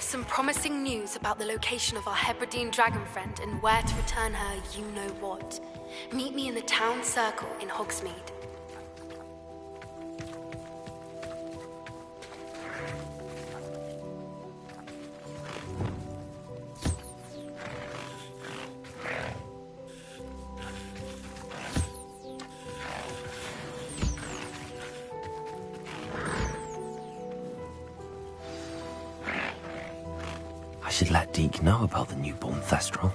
Some promising news about the location of our Hebridean dragon friend and where to return her you-know-what. Meet me in the town circle in Hogsmeade. I should let Deke know about the newborn Thestral.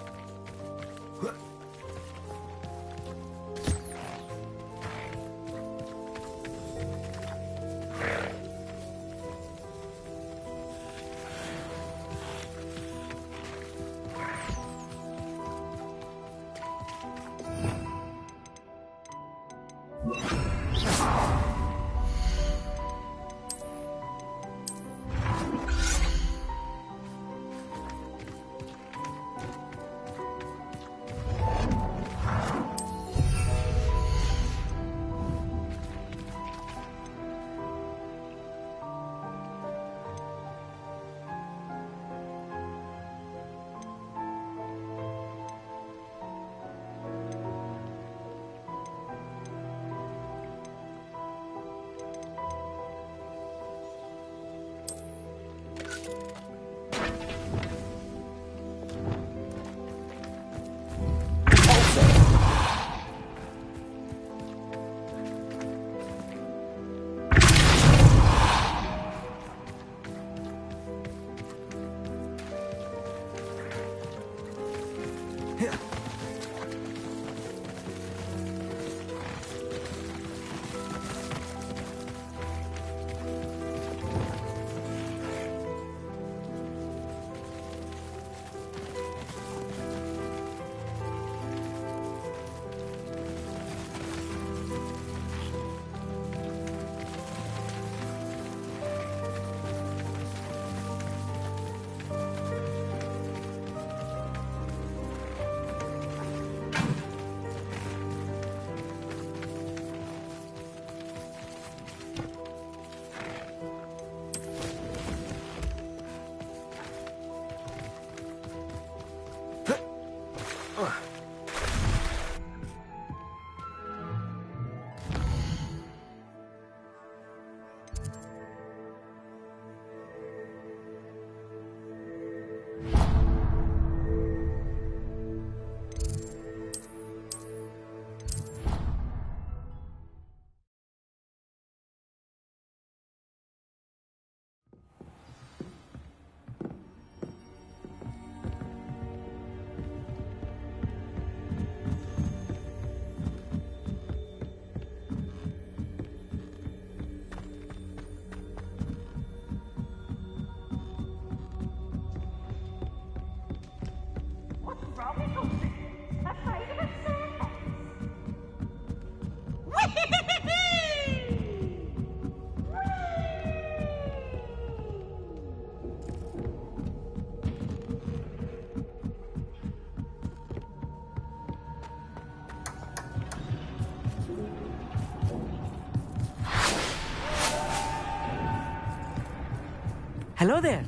Hello there.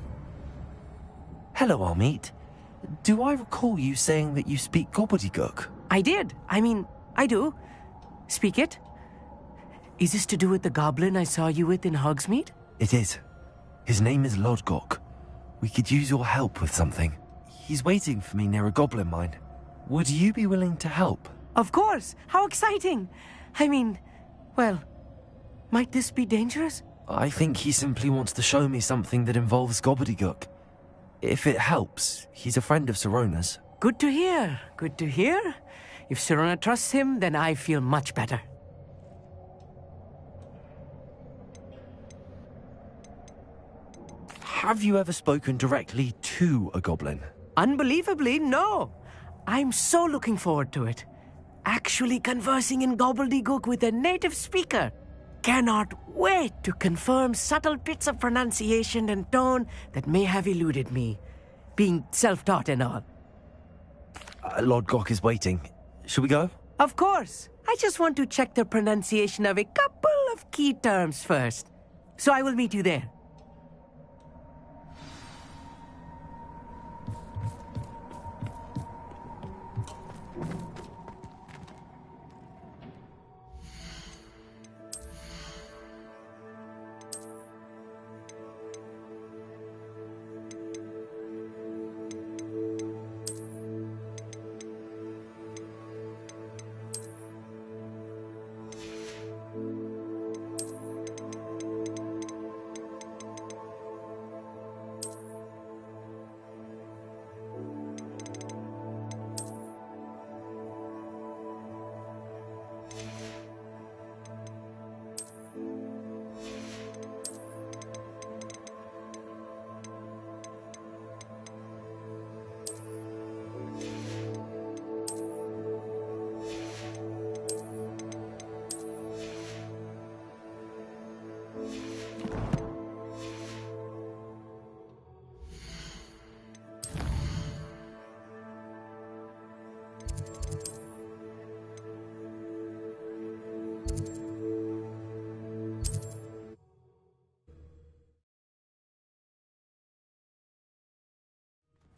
Hello, Armeet. Do I recall you saying that you speak gobbledygook? I did. I do. Speak it. Is this to do with the goblin I saw you with in Hogsmeade? It is. His name is Lodgok. We could use your help with something. He's waiting for me near a goblin mine. Would you be willing to help? Of course. How exciting. Well, might this be dangerous? I think he simply wants to show me something that involves gobbledygook. If it helps, he's a friend of Sirona's. Good to hear. Good to hear. If Sirona trusts him, then I feel much better. Have you ever spoken directly to a goblin? Unbelievably, no. I'm so looking forward to it. Actually conversing in gobbledygook with a native speaker. Cannot wait to confirm subtle bits of pronunciation and tone that may have eluded me, being self-taught and all. Lodgok is waiting. Should we go? Of course. I just want to check the pronunciation of a couple of key terms first. So I will meet you there.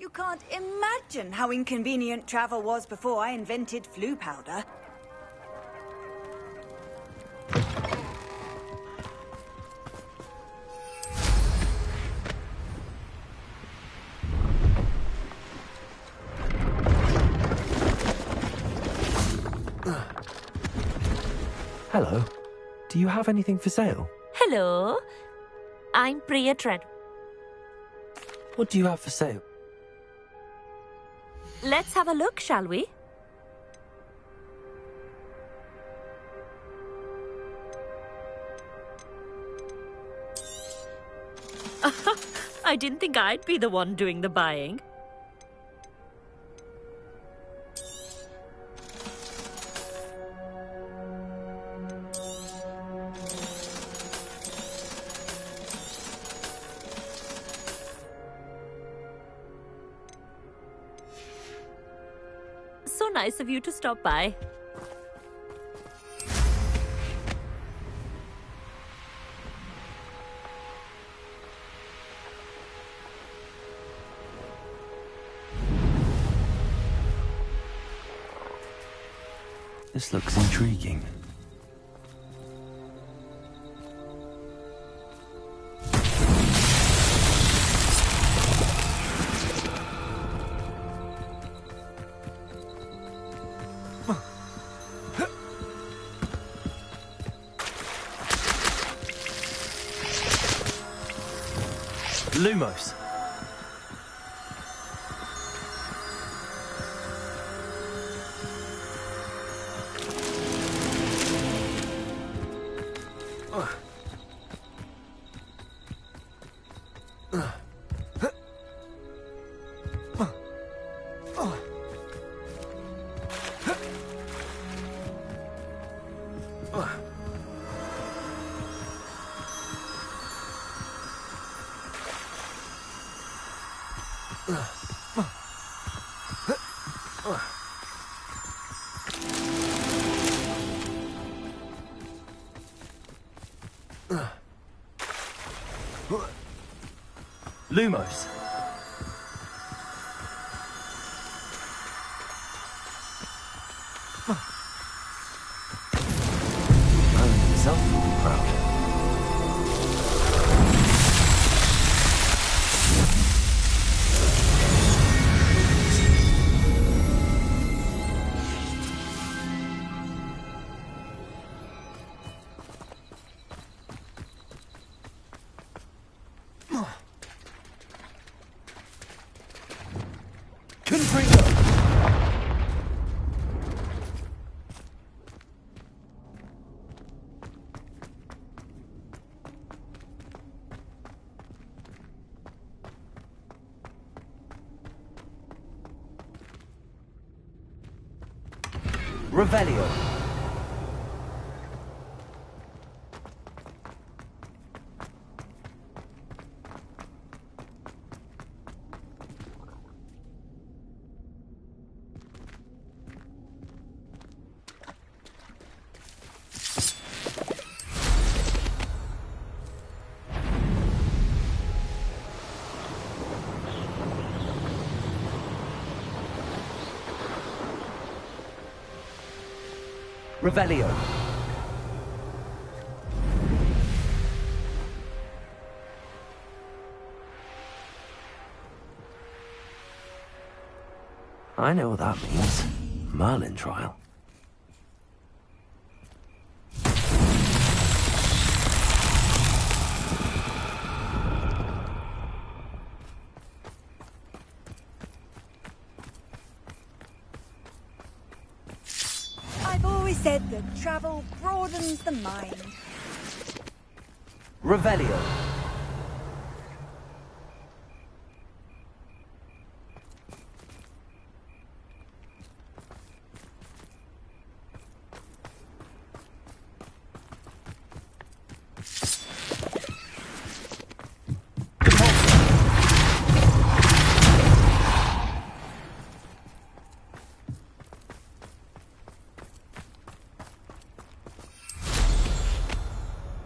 You can't imagine how inconvenient travel was before I invented flu powder. Hello. Do you have anything for sale? Hello. I'm Priya Tread. What do you have for sale? Let's have a look, shall we? I didn't think I'd be the one doing the buying. So nice of you to stop by. This looks intriguing. Lumos. Lumos. Merlin himself will be proud. Revelio. Revelio. I know what that means. Merlin trial. I've always said that travel broadens the mind. Revelio.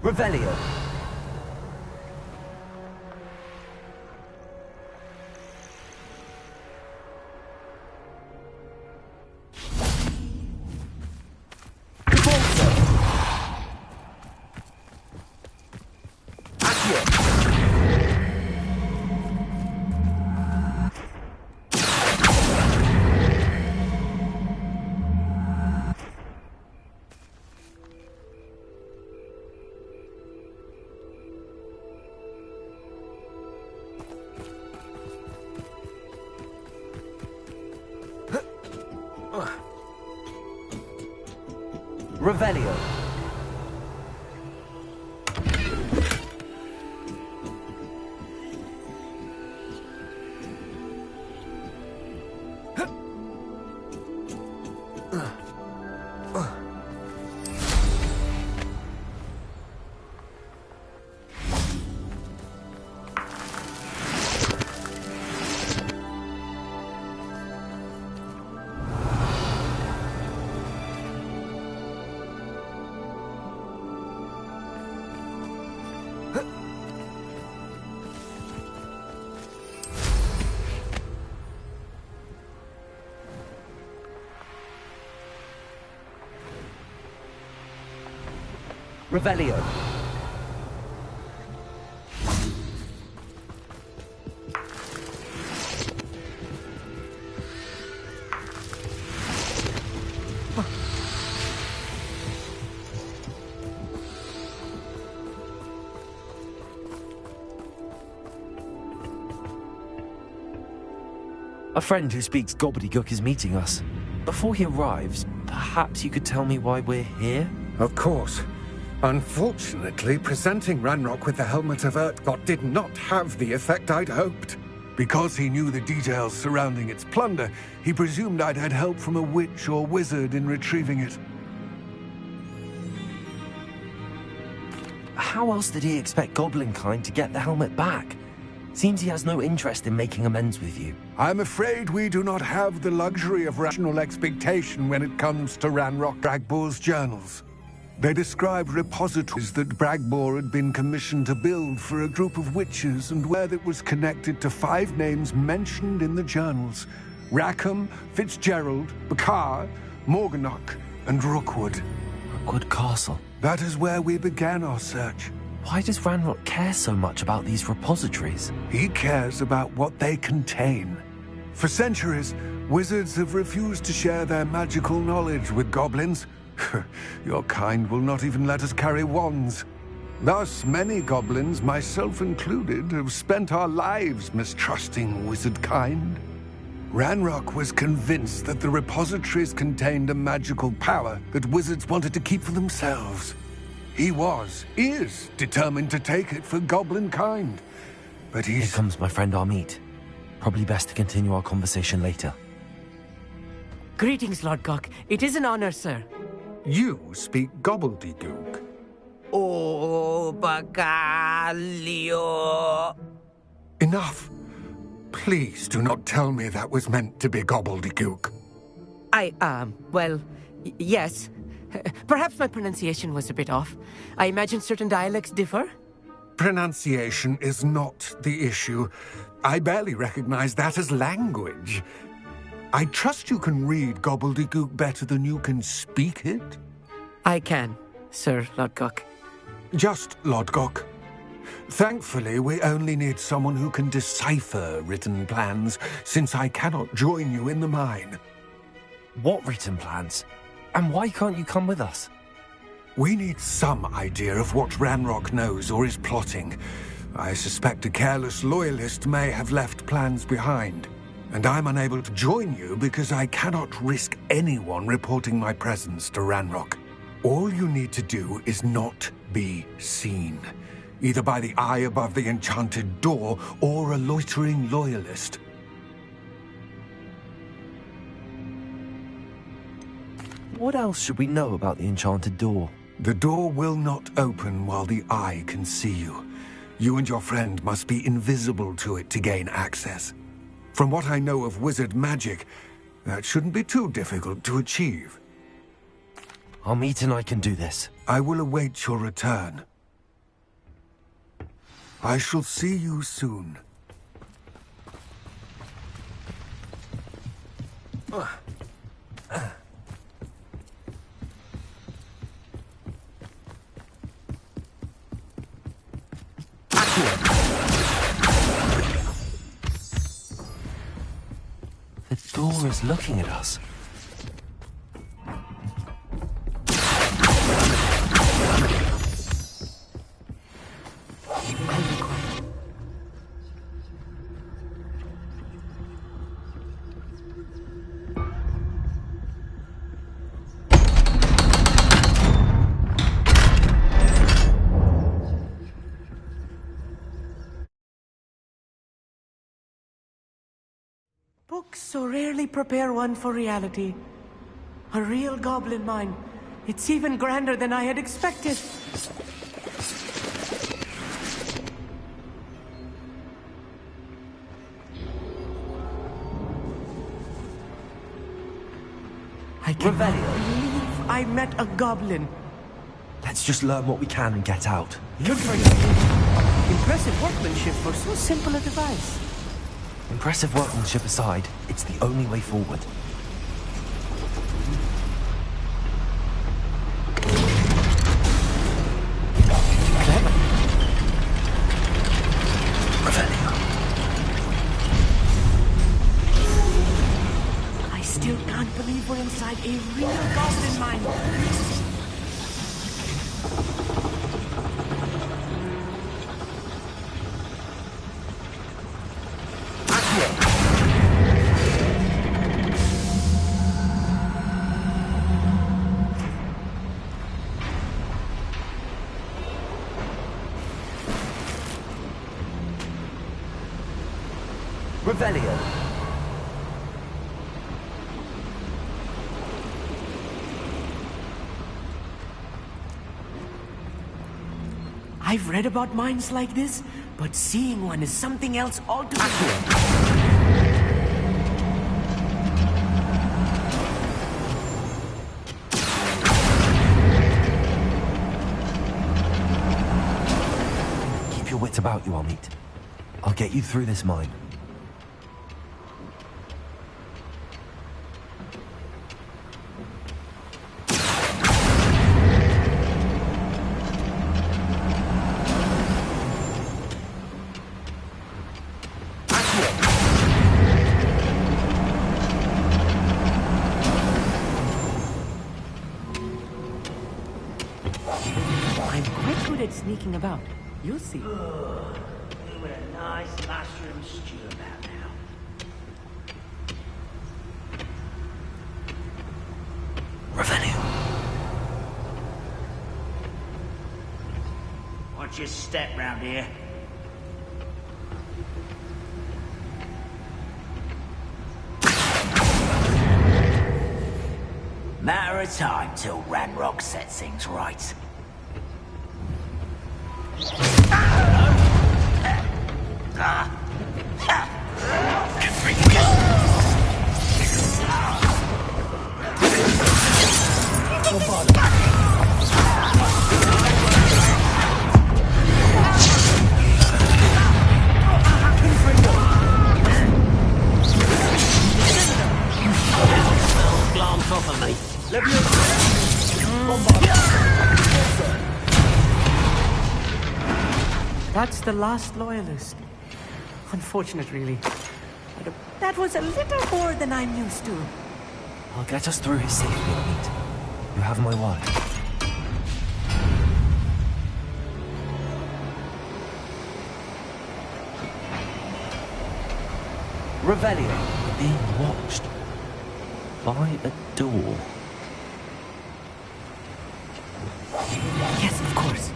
Revelio. Revelio. Revelio. A friend who speaks gobbledygook is meeting us. Before he arrives, perhaps you could tell me why we're here? Of course. Unfortunately, presenting Ranrock with the Helmet of Urtkot did not have the effect I'd hoped. Because he knew the details surrounding its plunder, he presumed I'd had help from a witch or wizard in retrieving it. How else did he expect Goblin kind to get the helmet back? Seems he has no interest in making amends with you. I'm afraid we do not have the luxury of rational expectation when it comes to Ranrock Dragbor's journals. They described repositories that Bragbor had been commissioned to build for a group of witches, and where that was connected to 5 names mentioned in the journals: Rackham, Fitzgerald, Bakar, Morganach, and Rookwood. Rookwood Castle. That is where we began our search. Why does Ranrock care so much about these repositories? He cares about what they contain. For centuries, wizards have refused to share their magical knowledge with goblins. Your kind will not even let us carry wands. Thus, many goblins, myself included, have spent our lives mistrusting wizard kind. Ranrock was convinced that the repositories contained a magical power that wizards wanted to keep for themselves. He is determined to take it for goblin kind. But Here comes my friend Amit. Probably best to continue our conversation later. Greetings, Lord Gok. It is an honor, sir. You speak gobbledygook. Oh, Bagalio. Enough. Please do not tell me that was meant to be gobbledygook. Well, yes. Perhaps my pronunciation was a bit off. I imagine certain dialects differ. Pronunciation is not the issue. I barely recognize that as language. I trust you can read gobbledygook better than you can speak it? I can, Sir Lodgok. Just Lodgok. Thankfully, we only need someone who can decipher written plans, since I cannot join you in the mine. What written plans? And why can't you come with us? We need some idea of what Ranrock knows or is plotting. I suspect a careless loyalist may have left plans behind. And I'm unable to join you because I cannot risk anyone reporting my presence to Ranrock. All you need to do is not be seen, either by the eye above the enchanted door or a loitering loyalist. What else should we know about the enchanted door? The door will not open while the eye can see you. You and your friend must be invisible to it to gain access. From what I know of wizard magic, that shouldn't be too difficult to achieve. Amit and I can do this. I will await your return. I shall see you soon. The door is looking at us. Books so rarely prepare one for reality. A real goblin mine. It's even grander than I had expected. I can't believe I met a goblin. Let's just learn what we can and get out. Good for you. Impressive workmanship for so simple a device. Impressive workmanship aside, it's the only way forward. I still can't believe we're inside a real goblin mine. Revelio. I've read about mines like this, but seeing one is something else altogether. about you, Amit. I'll get you through this mine. I'm quite good at sneaking about. You'll see. With a nice mushroom stew about now. Revenue. Watch your step round here. Matter of time till Ranrock sets things right. Glance off of me. That's the last loyalist. Unfortunate, really. But that was a little more than I'm used to. I'll get us through here safely, Amit. You have my word. Revelio. We're being watched. By a door. Yes, of course.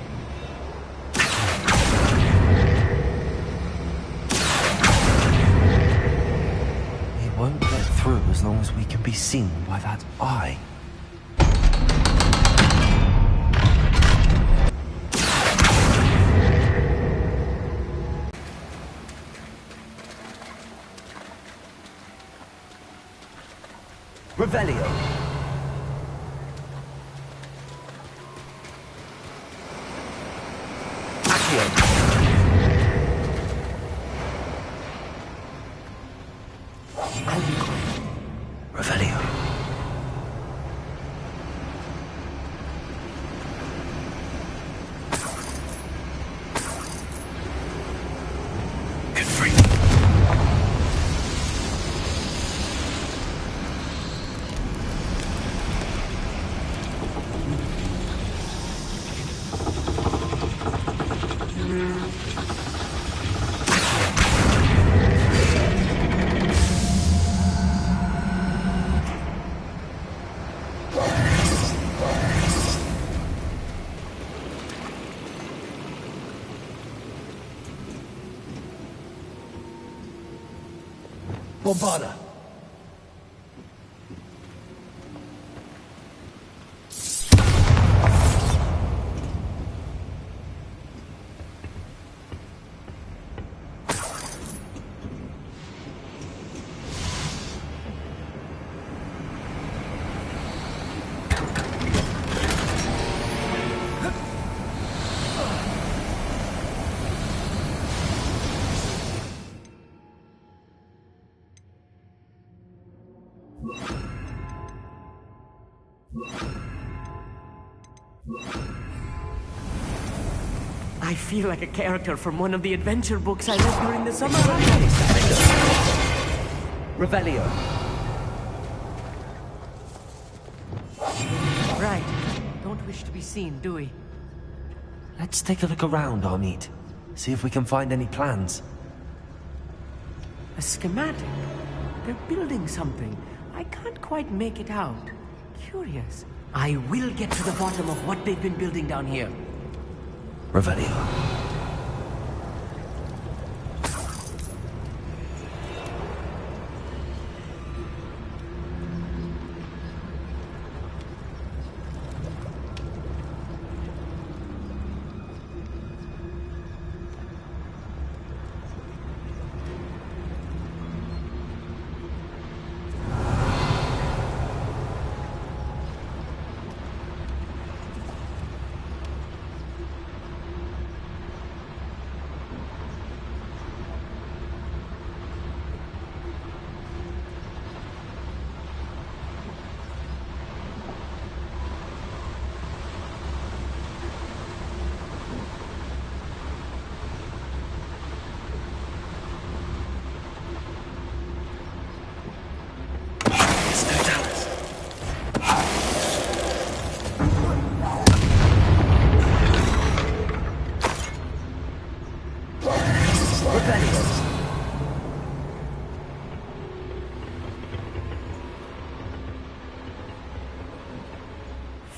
We won't get through as long as we can be seen by that eye. Revelio. I'll be quiet. Revelio. Get free. Bombarda. I feel like a character from one of the adventure books I read during the summer holidays. Revelio. Right. Don't wish to be seen, do we? Let's take a look around, Amit. See if we can find any plans. A schematic. They're building something. I can't quite make it out. Curious. I will get to the bottom of what they've been building down here. Revelio.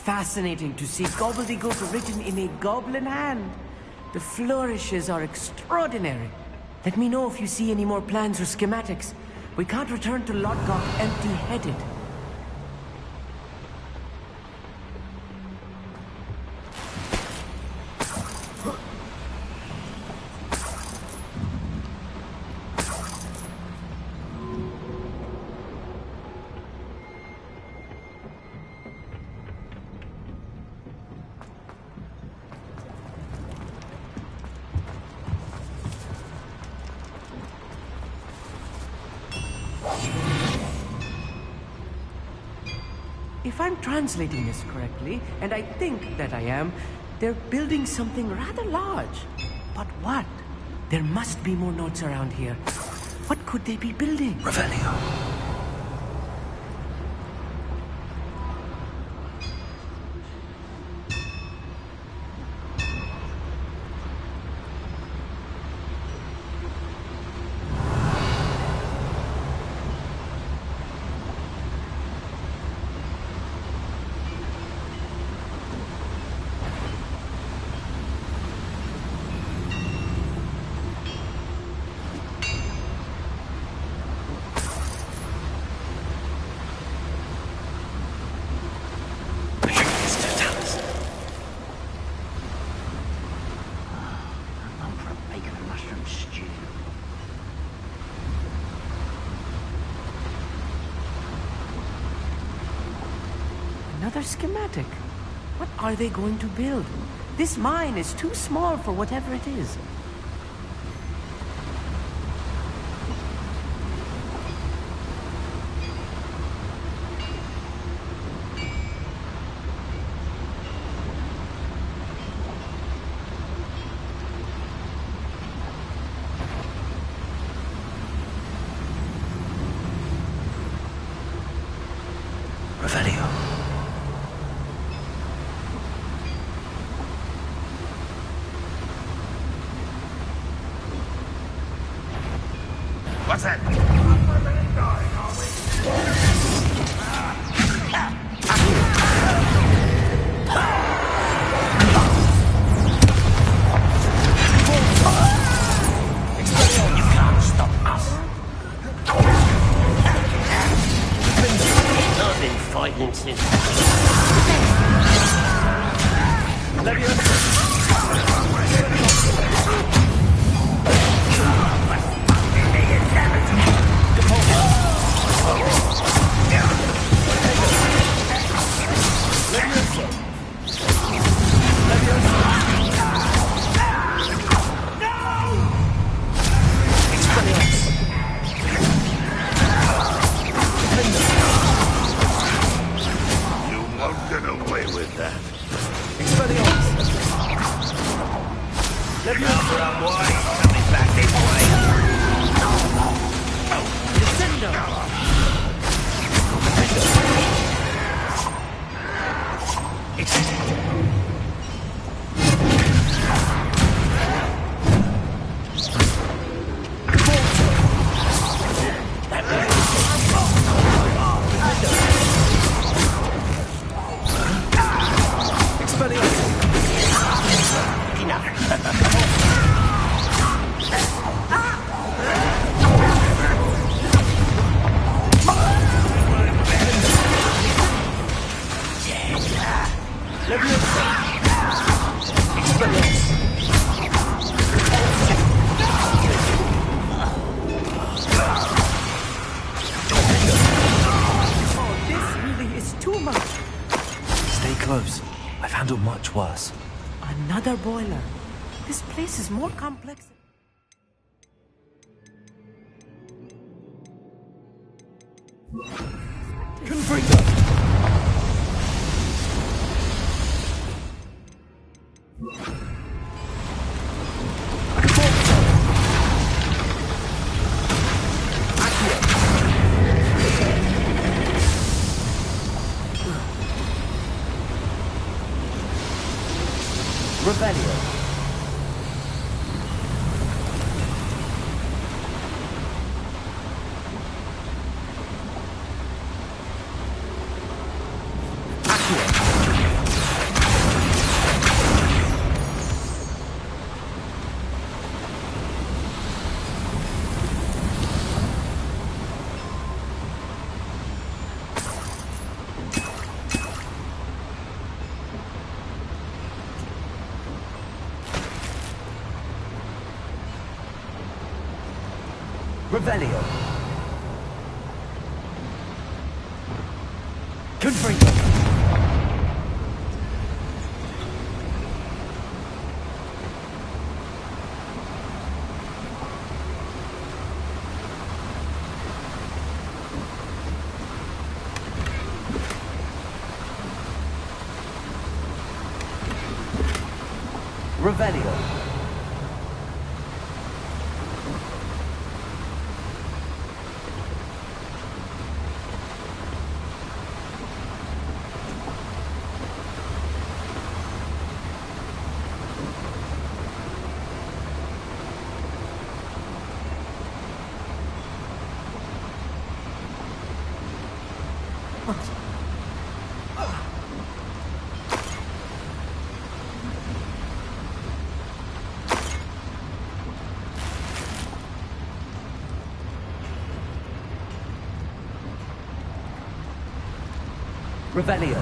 fascinating to see gobbledygook written in a goblin hand. The flourishes are extraordinary. Let me know if you see any more plans or schematics. We can't return to Lodgok empty-headed. If I'm translating this correctly, and I think that I am, they're building something rather large. But what? There must be more notes around here. What could they be building? Revelio. Another schematic. What are they going to build? This mine is too small for whatever it is. Revelio. What's that? You can't stop us. I've been fighting since. Close. I've handled much worse. Another boiler. This place is more complex. Confringo! Revelio. Revelio. Confringo. Revelio. Revelio.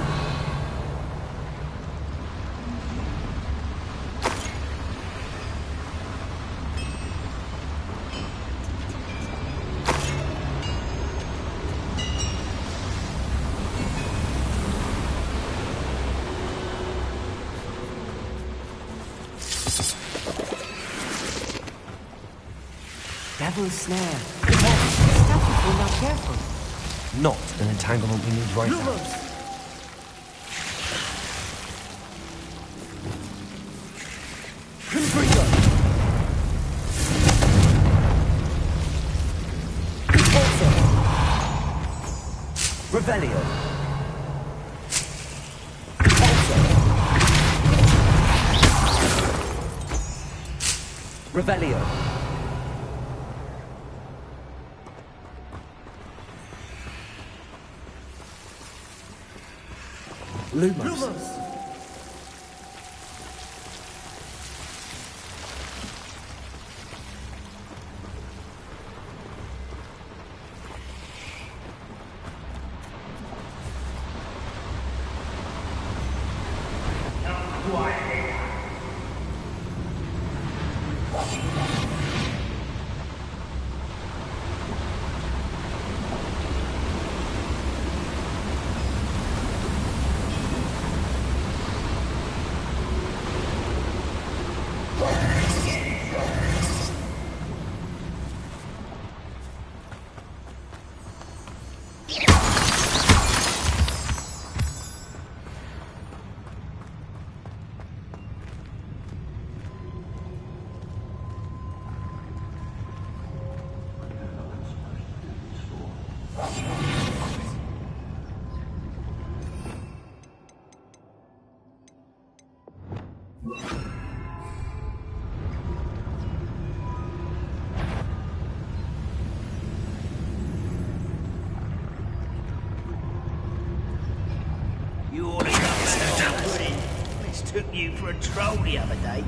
Devil's snare. Stuff if we're not careful. Not an entanglement we need right now. Confringo. Repulsor. Revelio. Repulsor. Revelio. Lumos. You ought to come back on pudding. Mistook you for a troll the other day.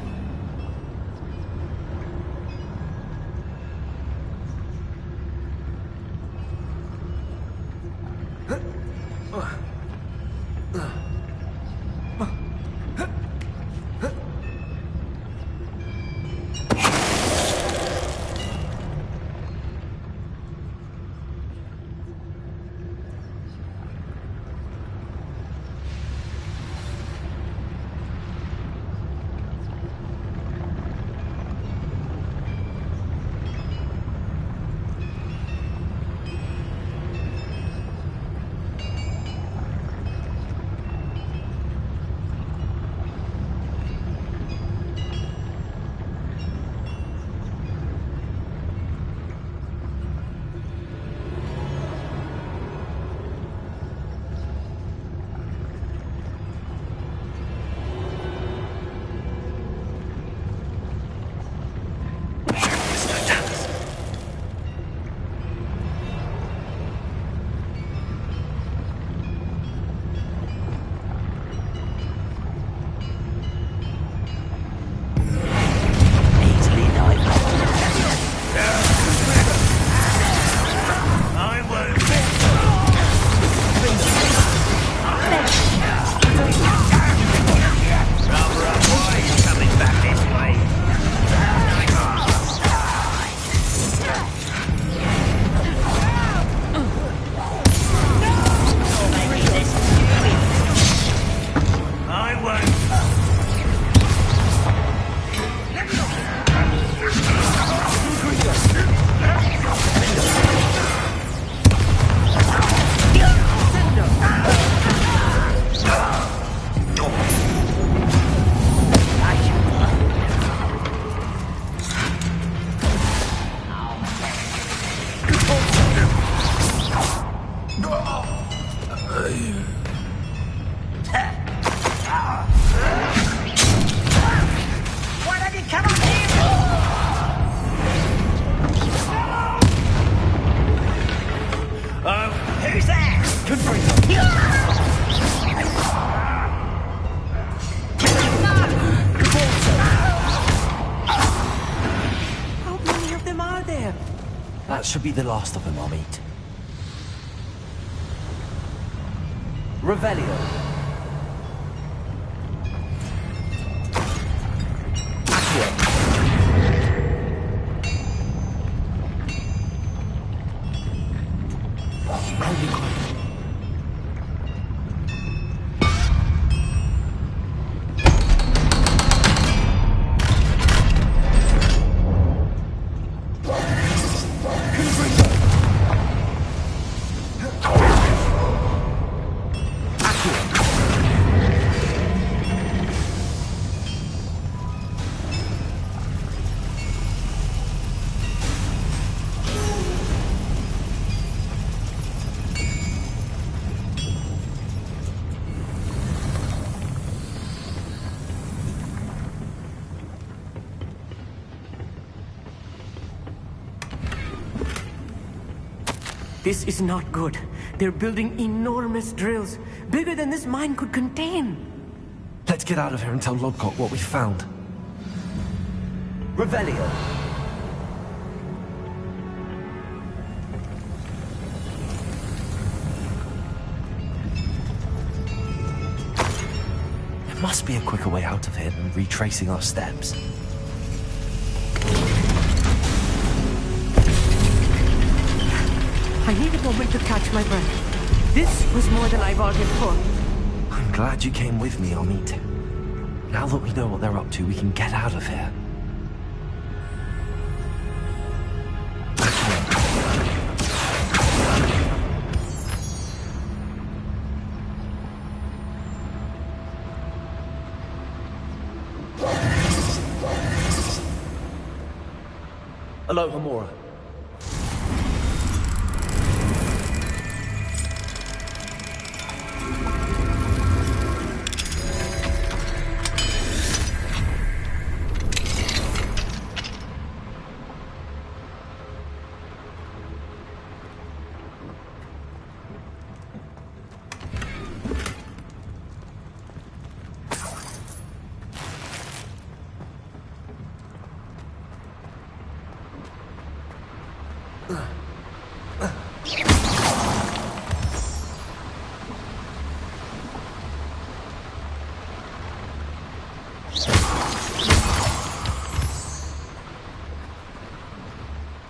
Why don't you come on here? Who's that? How many of them are there? That should be the last of them, I'll meet. Revelio. This is not good. They're building enormous drills, bigger than this mine could contain. Let's get out of here and tell Lodgok what we found. Revelio. There must be a quicker way out of here than retracing our steps. I need a moment to catch my breath. This was more than I bargained for. I'm glad you came with me, Amit. Now that we know what they're up to, we can get out of here. Hello, Hamura.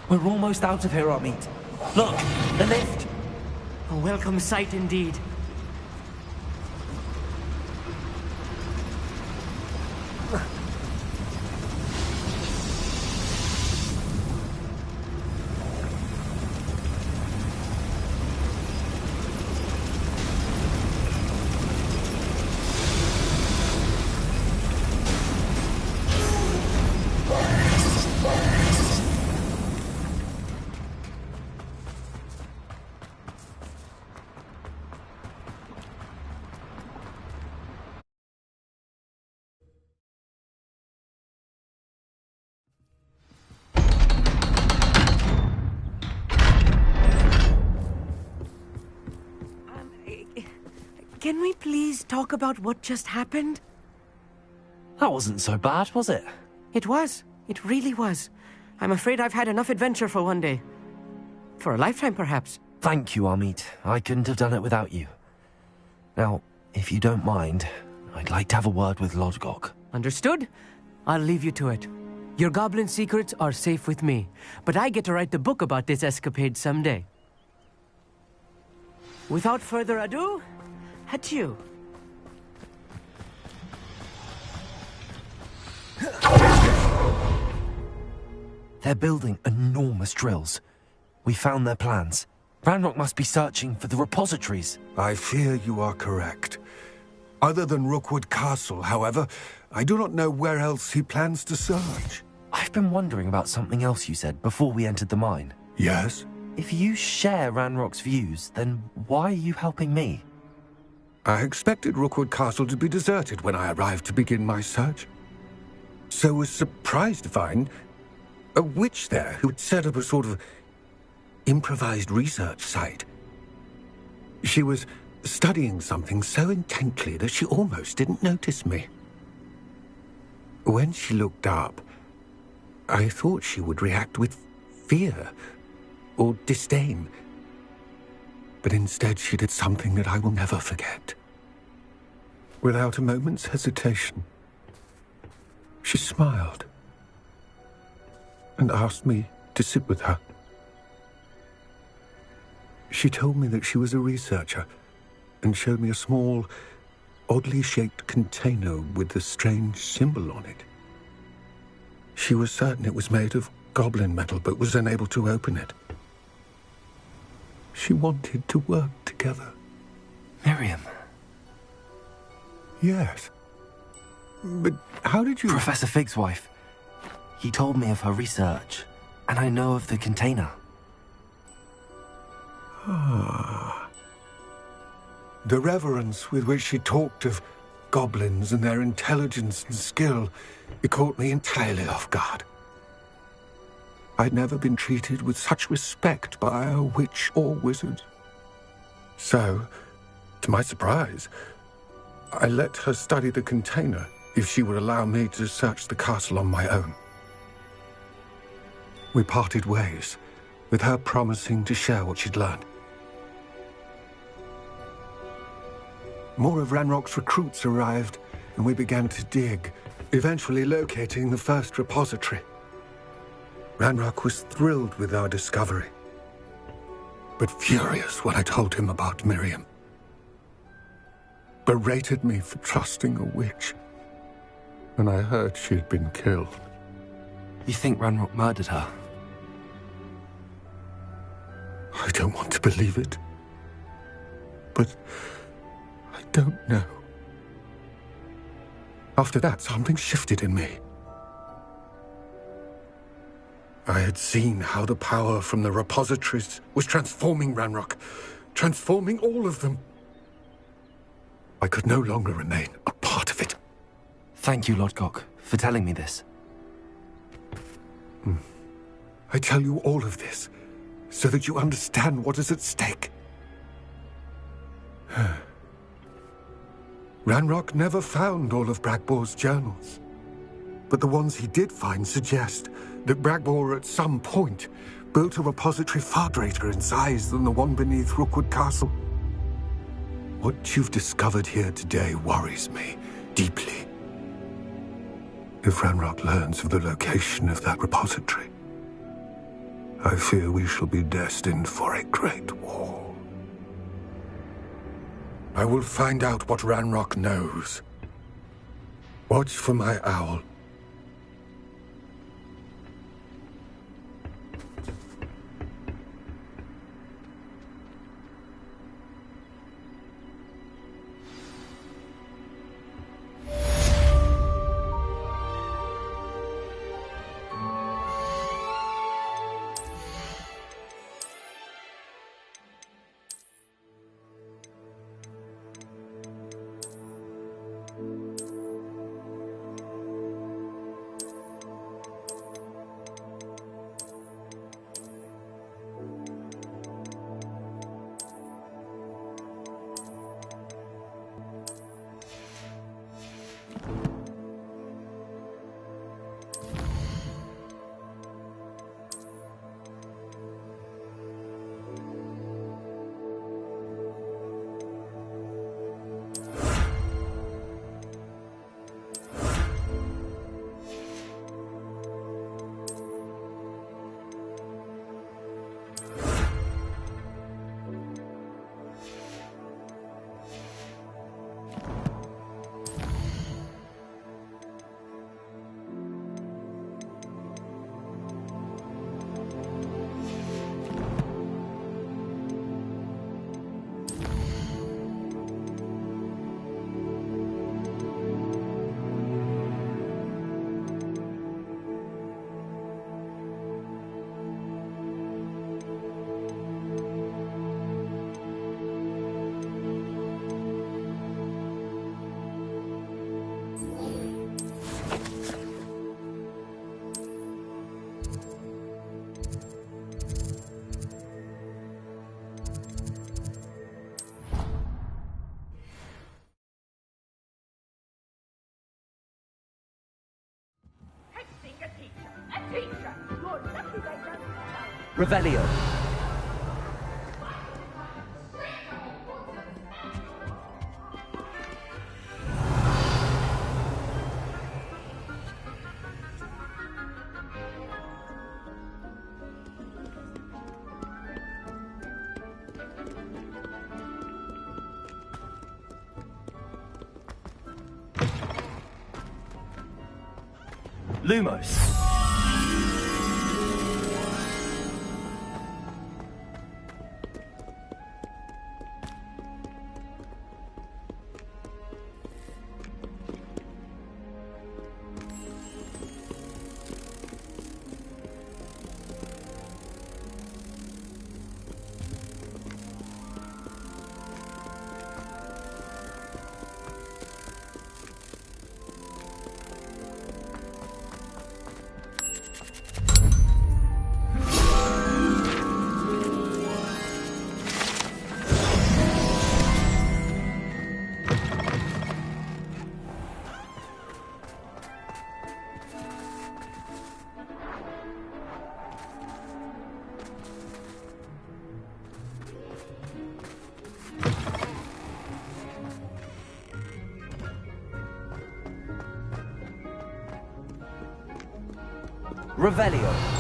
We're almost out of here, Amit. Look, the lift. A welcome sight indeed. Can we please talk about what just happened? That wasn't so bad, was it? It was. It really was. I'm afraid I've had enough adventure for one day. For a lifetime, perhaps. Thank you, Amit. I couldn't have done it without you. Now, if you don't mind, I'd like to have a word with Lodgok. Understood? I'll leave you to it. Your goblin secrets are safe with me, but I get to write the book about this escapade someday. Without further ado, adieu. They're building enormous drills. We found their plans. Ranrock must be searching for the repositories. I fear you are correct. Other than Rookwood Castle, however, I do not know where else he plans to search. I've been wondering about something else you said before we entered the mine. Yes? If you share Ranrock's views, then why are you helping me? I expected Rookwood Castle to be deserted when I arrived to begin my search. So was surprised to find a witch there who had set up a sort of improvised research site. She was studying something so intently that she almost didn't notice me. When she looked up, I thought she would react with fear or disdain. But instead she did something that I will never forget. Without a moment's hesitation, she smiled and asked me to sit with her. She told me that she was a researcher and showed me a small, oddly shaped container with a strange symbol on it. She was certain it was made of goblin metal, but was unable to open it. She wanted to work together. Miriam. Yes. But how did you... Professor Fig's wife. He told me of her research, and I know of the container. Ah. The reverence with which she talked of goblins and their intelligence and skill, it caught me entirely off guard. I'd never been treated with such respect by a witch or wizard. So, to my surprise, I let her study the container if she would allow me to search the castle on my own. We parted ways, with her promising to share what she'd learned. More of Ranrock's recruits arrived, and we began to dig, eventually locating the first repository. Ranrock was thrilled with our discovery, but furious when I told him about Miriam. Berated me for trusting a witch, and I heard she had been killed. You think Ranrock murdered her? I don't want to believe it, but I don't know. After that, something shifted in me. I had seen how the power from the repositories was transforming Ranrock, transforming all of them. I could no longer remain a part of it. Thank you, Lodgok, for telling me this. I tell you all of this so that you understand what is at stake. Ranrock never found all of Bragbor's journals, but the ones he did find suggest that Bragbor at some point built a repository far greater in size than the one beneath Rookwood Castle. What you've discovered here today worries me deeply. If Ranrock learns of the location of that repository, I fear we shall be destined for a great war. I will find out what Ranrock knows. Watch for my owl. Revelio. Lumos. Revelio.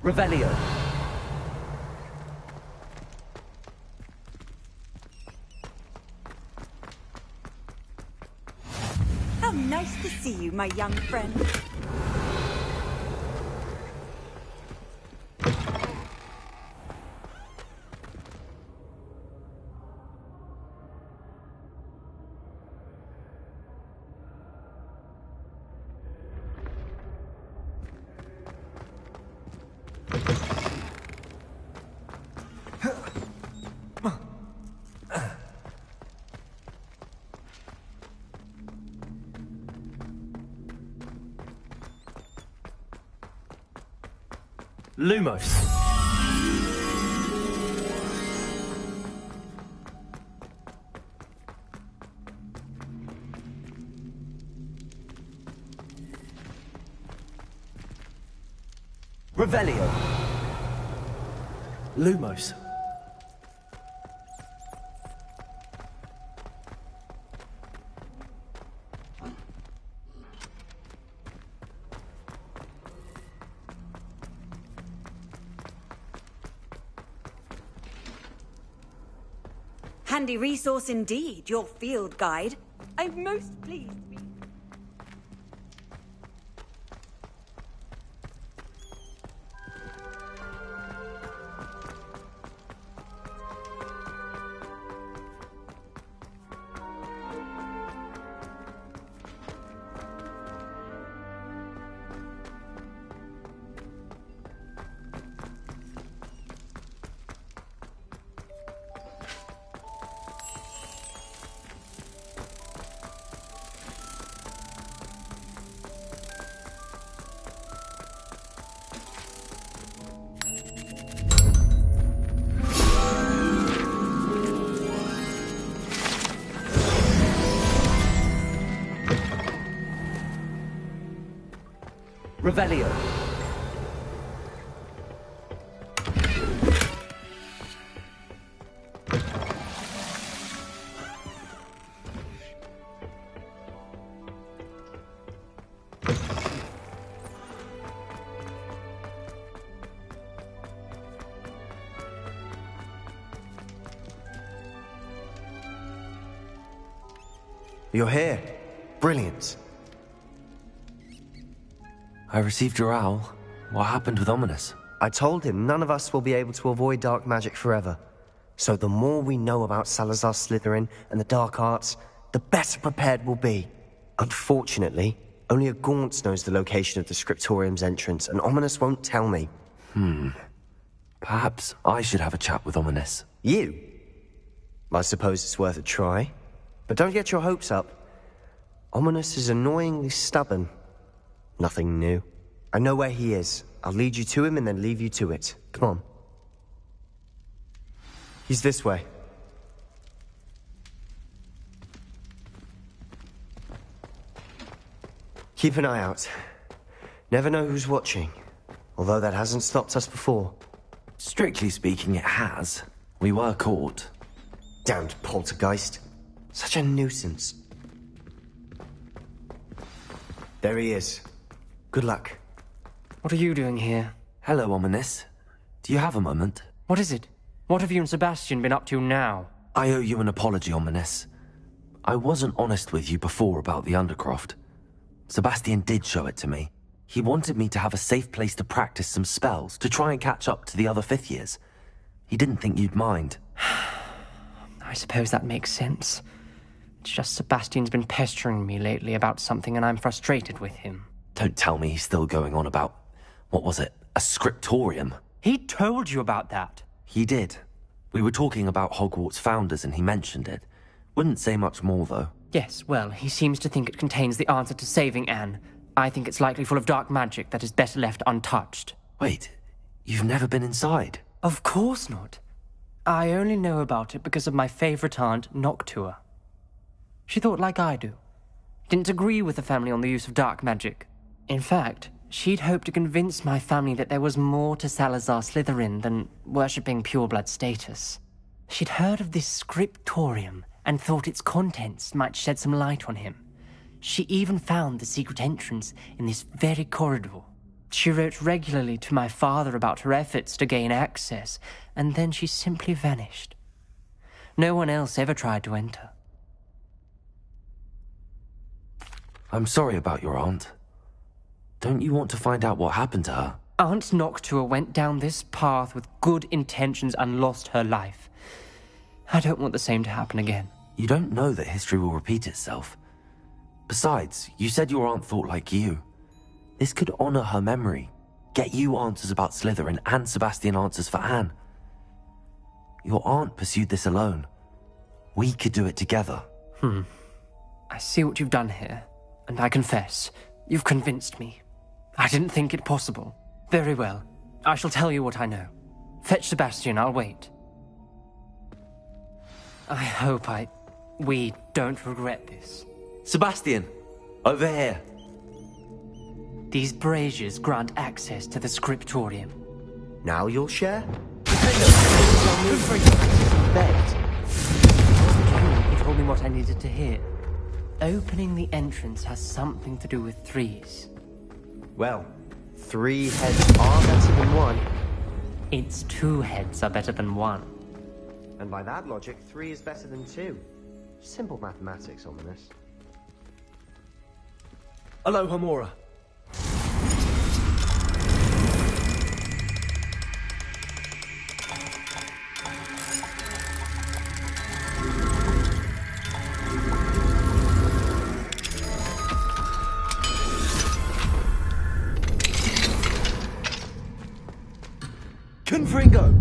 Revelio. How nice to see you, my young friend. Lumos. Revelio. Lumos. Handy resource indeed, your field guide. I'm most pleased. Revelio. You're here. Brilliant. I received your owl. What happened with Ominous? I told him none of us will be able to avoid dark magic forever. So the more we know about Salazar Slytherin and the dark arts, the better prepared we'll be. Unfortunately, only a Gaunt knows the location of the Scriptorium's entrance, and Ominous won't tell me. Perhaps I should have a chat with Ominous. You? I suppose it's worth a try. But don't get your hopes up. Ominous is annoyingly stubborn. Nothing new. I know where he is. I'll lead you to him and then leave you to it. Come on. He's this way. Keep an eye out. Never know who's watching. Although that hasn't stopped us before. Strictly speaking, it has. We were caught. Damned poltergeist. Such a nuisance. There he is. Good luck. What are you doing here? Hello, Ominous. Do you have a moment? What is it? What have you and Sebastian been up to now? I owe you an apology, Ominous. I wasn't honest with you before about the Undercroft. Sebastian did show it to me. He wanted me to have a safe place to practice some spells, to try and catch up to the other 5th years. He didn't think you'd mind. I suppose that makes sense. It's just Sebastian's been pestering me lately about something and I'm frustrated with him. Don't tell me he's still going on about, what was it, a scriptorium? He told you about that. He did. We were talking about Hogwarts founders and he mentioned it. Wouldn't say much more, though. Yes, well, he seems to think it contains the answer to saving Anne. I think it's likely full of dark magic that is better left untouched. Wait, you've never been inside? Of course not. I only know about it because of my favorite aunt, Noctua. She thought like I do. Didn't agree with the family on the use of dark magic. In fact, she'd hoped to convince my family that there was more to Salazar Slytherin than worshipping pureblood status. She'd heard of this scriptorium and thought its contents might shed some light on him. She even found the secret entrance in this very corridor. She wrote regularly to my father about her efforts to gain access, and then she simply vanished. No one else ever tried to enter. I'm sorry about your aunt. Don't you want to find out what happened to her? Aunt Noctua went down this path with good intentions and lost her life. I don't want the same to happen again. You don't know that history will repeat itself. Besides, you said your aunt thought like you. This could honor her memory, get you answers about Slytherin and Sebastian answers for Anne. Your aunt pursued this alone. We could do it together. I see what you've done here, and I confess, you've convinced me. I didn't think it possible. Very well. I shall tell you what I know. Fetch Sebastian, I'll wait. I hope we don't regret this. Sebastian! Over here! These braziers grant access to the scriptorium. Now you'll share? Begged. He told me what I needed to hear. Opening the entrance has something to do with 3s. Well, 3 heads are better than 1. It's 2 heads are better than 1. And by that logic, 3 is better than 2. Simple mathematics, Ominous. Hello, Hamora. Confringo!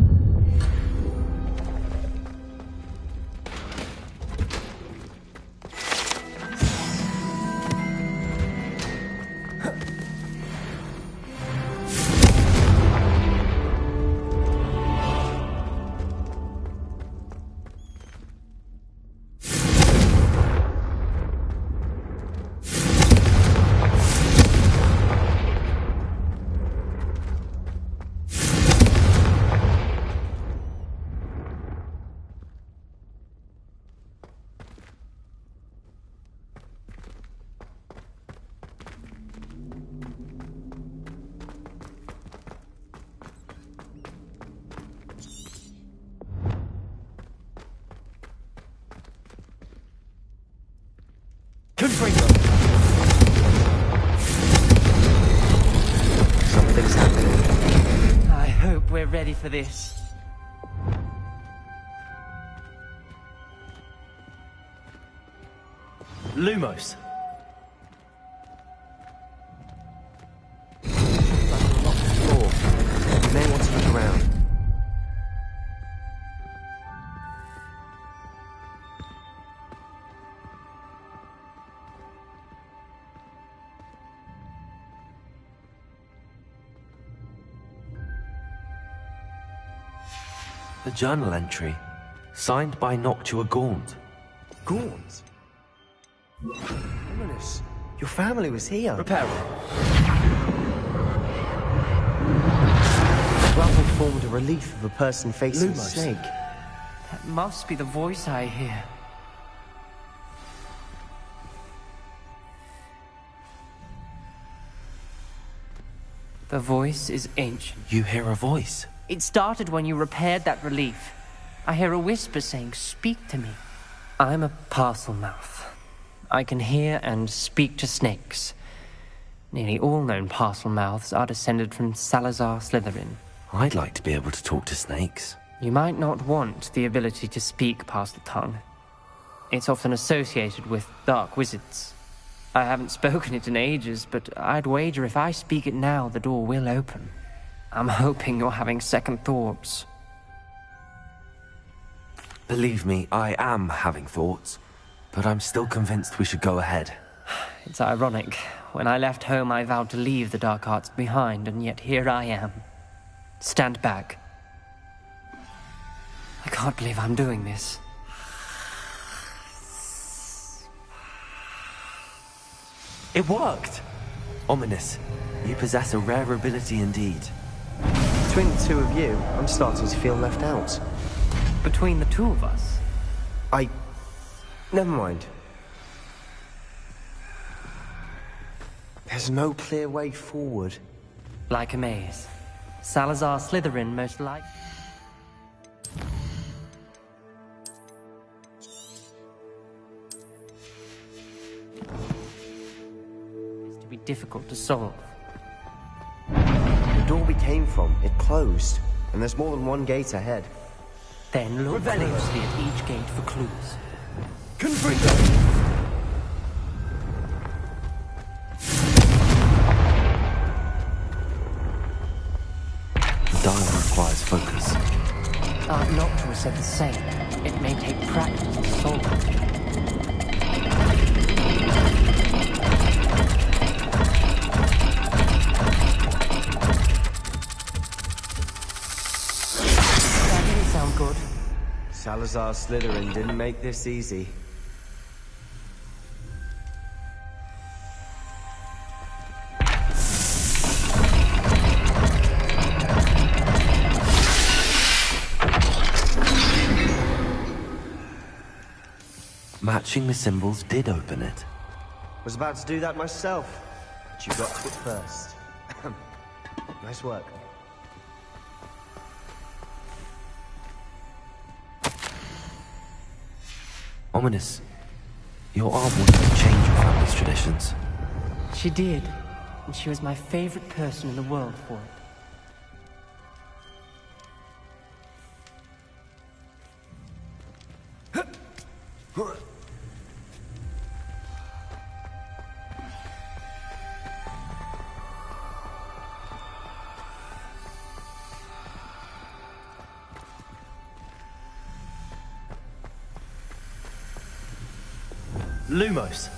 Something's happening. I hope we're ready for this. Lumos. Floor. You may want to look around. A journal entry, signed by Noctua Gaunt. Gaunt? Ominous. Your family was here. Repair. Rubble formed a relief of a person facing a Lumos. snake. That must be the voice I hear. The voice is ancient. You hear a voice. It started when you repaired that relief. I hear a whisper saying, "Speak to me." I'm a parcel mouth. I can hear and speak to snakes. Nearly all known parcel mouths are descended from Salazar Slytherin. I'd like to be able to talk to snakes. You might not want the ability to speak past the tongue. It's often associated with dark wizards. I haven't spoken it in ages, but I'd wager if I speak it now, the door will open. I'm hoping you're having second thoughts. Believe me, I am having thoughts, but I'm still convinced we should go ahead. It's ironic. When I left home, I vowed to leave the dark arts behind, and yet here I am. Stand back. I can't believe I'm doing this. It worked! Ominous, you possess a rare ability indeed. Between the two of you, I'm starting to feel left out. Between the two of us? Never mind. There's no clear way forward. Like a maze. Salazar Slytherin most likely. Is to be difficult to solve. The door we came from, it closed, and there's more than one gate ahead. Then look closely at each gate for clues. Confringo! The dial requires focus. Aunt Noctua said the same. It may take practice to solve it. That didn't sound good. Salazar Slytherin didn't make this easy. Matching the symbols did open it. Was about to do that myself, but you got to it first. Nice work. Ominous, your aunt wanted to change your family's traditions. She did, and she was my favorite person in the world for it. Lumos.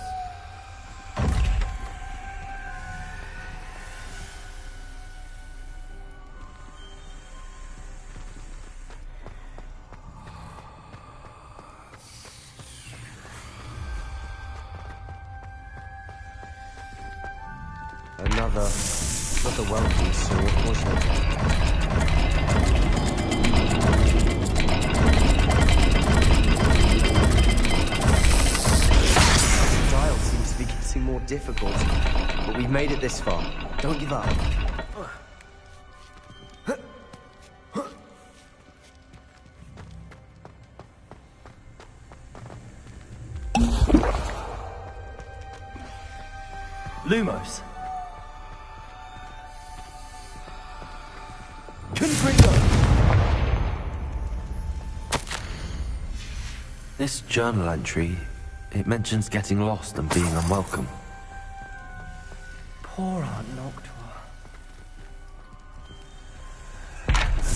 Another welcome sword, wasn't it? The dial seems to be getting more difficult, but we've made it this far. Don't give up. Lumos. This journal entry, it mentions getting lost and being unwelcome. Poor Aunt Noctua.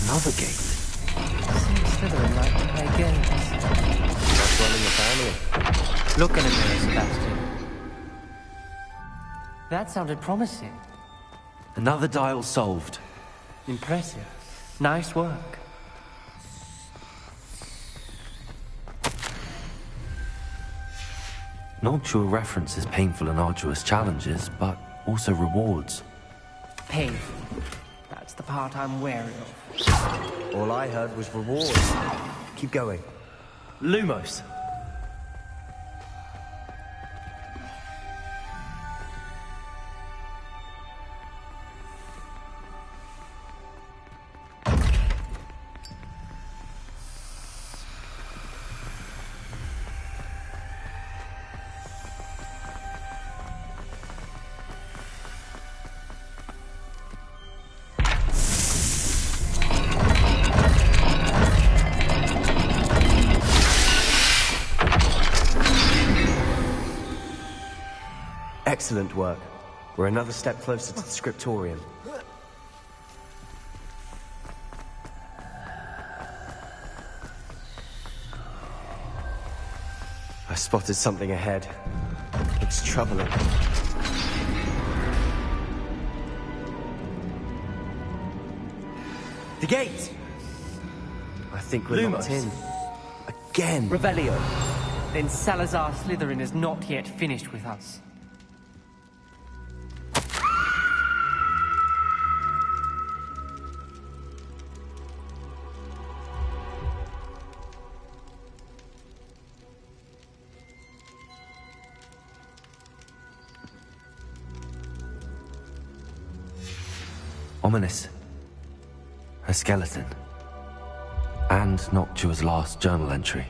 Another gate. Seems Slytherin like to play games. That's one in the family. Look at him, Sebastian. That sounded promising. Another dial solved. Impressive. Nice work. Noctua references painful and arduous challenges, but also rewards. Painful. That's the part I'm wary of. All I heard was rewards. Keep going. Lumos. Excellent work. We're another step closer to the scriptorium. I spotted something ahead. Looks troubling. The gate! I think we're locked in. Again! Revelio. Then Salazar Slytherin is not yet finished with us. Ominous. A skeleton. And Noctua's last journal entry.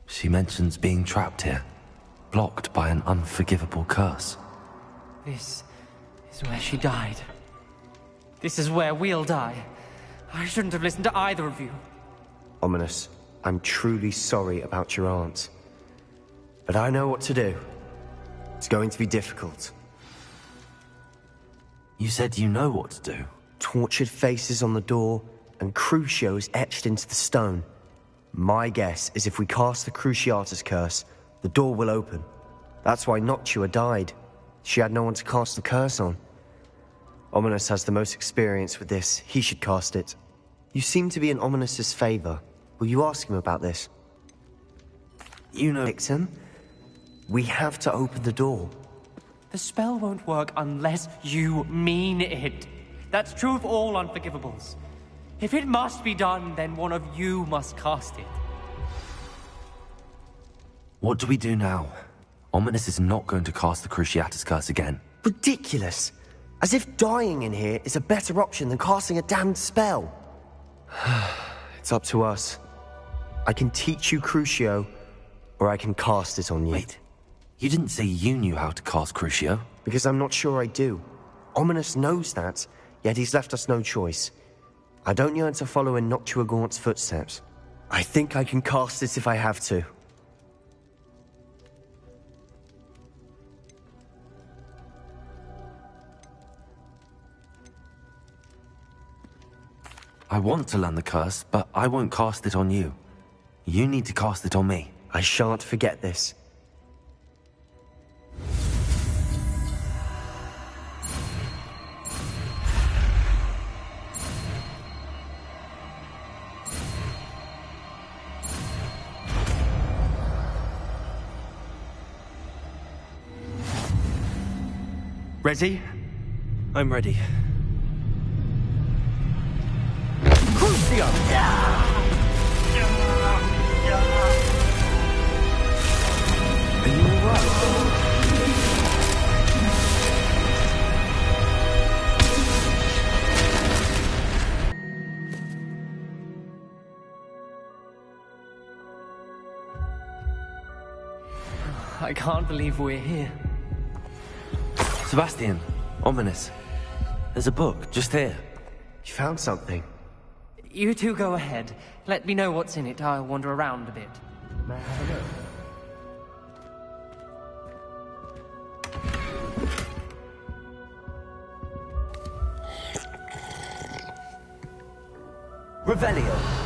She mentions being trapped here, blocked by an unforgivable curse. This is where she died. This is where we'll die. I shouldn't have listened to either of you. Ominous, I'm truly sorry about your aunt. But I know what to do. It's going to be difficult. You said you know what to do. Tortured faces on the door, and Crucio is etched into the stone. My guess is if we cast the Cruciatus curse, the door will open. That's why Noctua died. She had no one to cast the curse on. Ominous has the most experience with this. He should cast it. You seem to be in Ominous's favor. Will you ask him about this? You know... Victim, we have to open the door. The spell won't work unless you mean it. That's true of all unforgivables. If it must be done, then one of you must cast it. What do we do now? Ominous is not going to cast the Cruciatus curse again. Ridiculous! As if dying in here is a better option than casting a damned spell. It's up to us. I can teach you Crucio, or I can cast it on you. Wait, you didn't say you knew how to cast Crucio? Because I'm not sure I do. Ominous knows that, yet he's left us no choice. I don't yearn to follow in Noctua Gaunt's footsteps. I think I can cast it if I have to. I want to learn the curse, but I won't cast it on you. You need to cast it on me. I shan't forget this. Ready? I'm ready. Crucio! Are you alright? I can't believe we're here. Sebastian, ominous. There's a book just here. You found something? You two go ahead. Let me know what's in it. I'll wander around a bit. May I have a look? Revelio.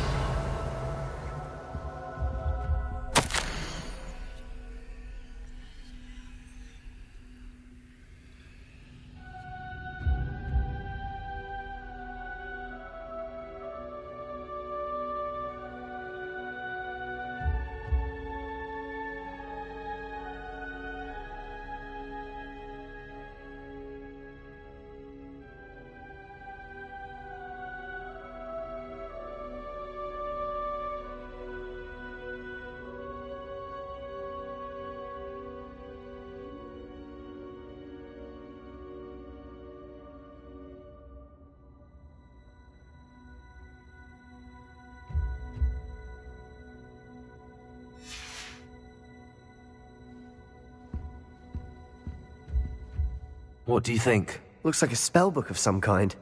What do you think? Looks like a spellbook of some kind.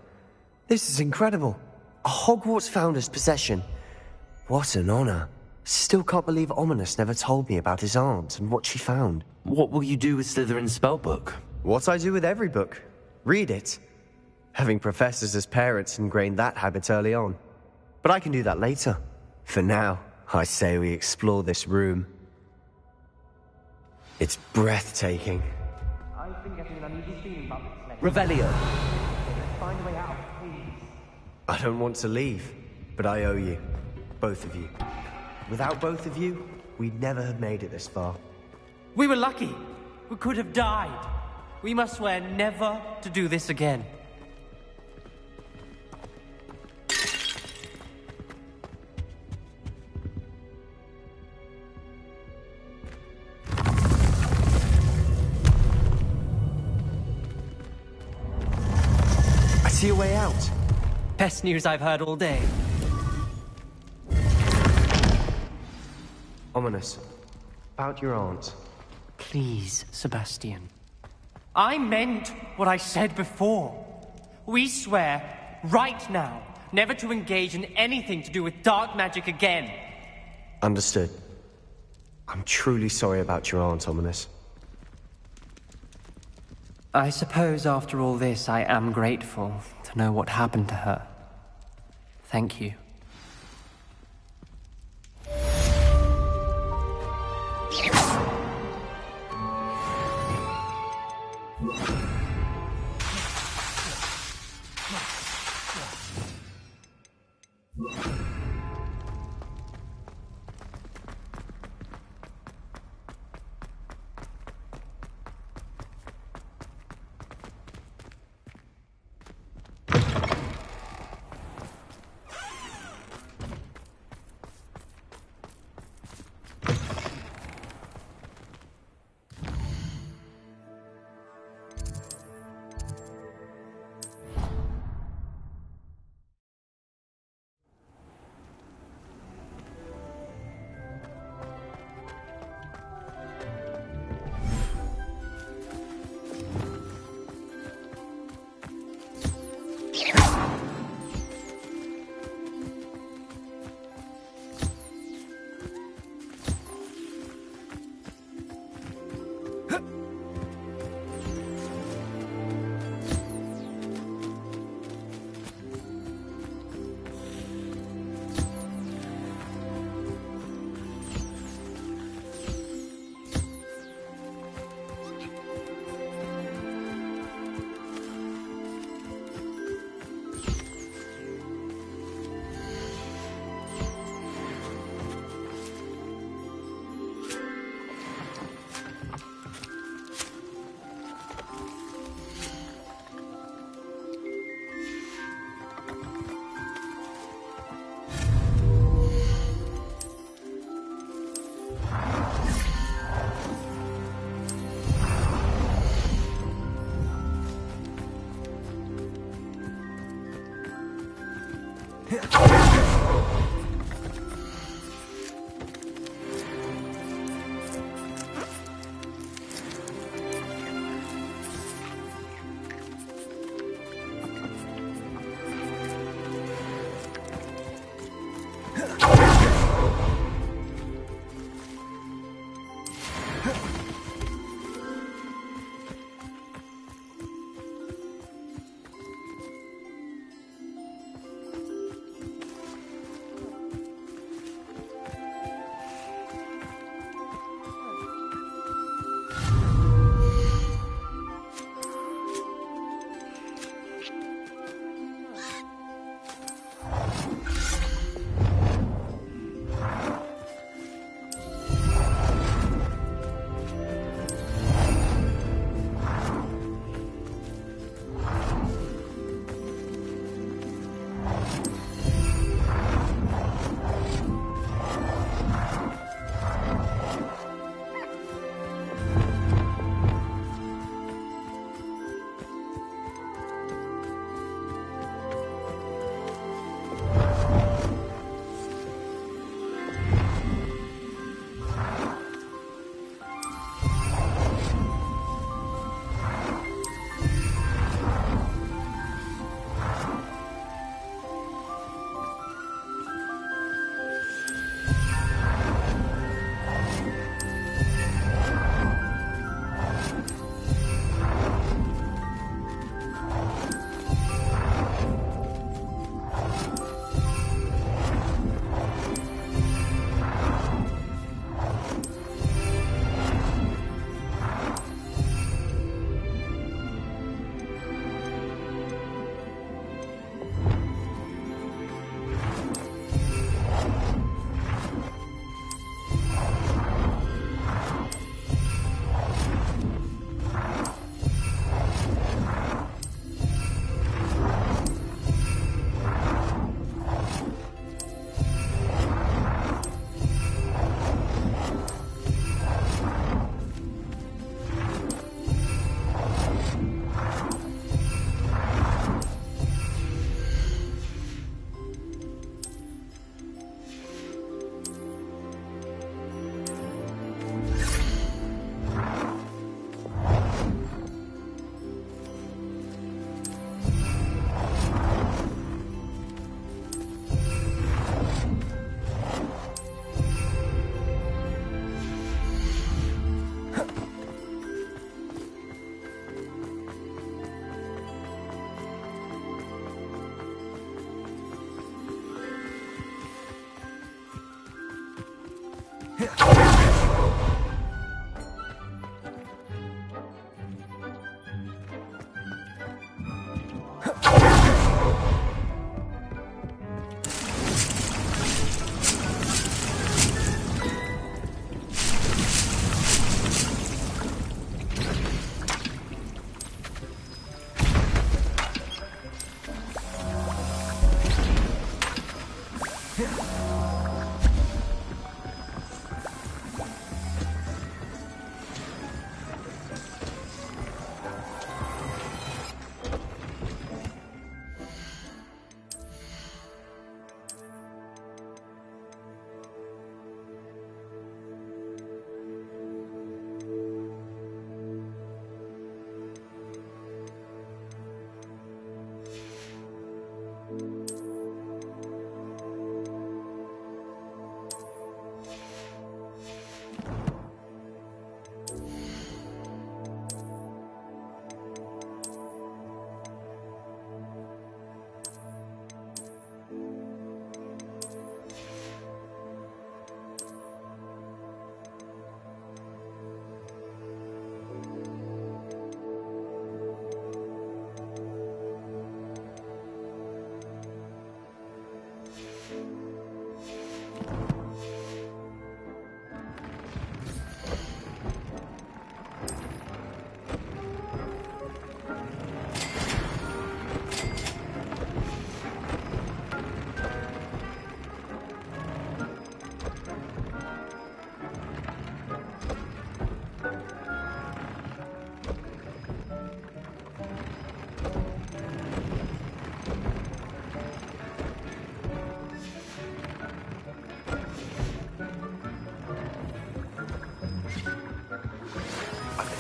This is incredible. A Hogwarts founder's possession. What an honor. Still can't believe Ominous never told me about his aunt and what she found. What will you do with Slytherin's spellbook? What I do with every book. Read it. Having professors as parents ingrained that habit early on. But I can do that later. For now, I say we explore this room. It's breathtaking. I've been getting an uneasy feeling about this lately. Revelio. Let's find a way out, please. I don't want to leave, but I owe you. Both of you. Without both of you, we'd never have made it this far. We were lucky. We could have died. We must swear never to do this again. I see a way out. Best news I've heard all day. Ominous. About your aunt. Please, Sebastian. I meant what I said before. We swear, right now, never to engage in anything to do with dark magic again. Understood. I'm truly sorry about your aunt, Ominous. I suppose after all this, I am grateful to know what happened to her. Thank you.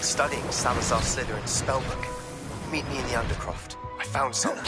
Studying Salazar Slytherin's spellbook. Meet me in the Undercroft. I found something.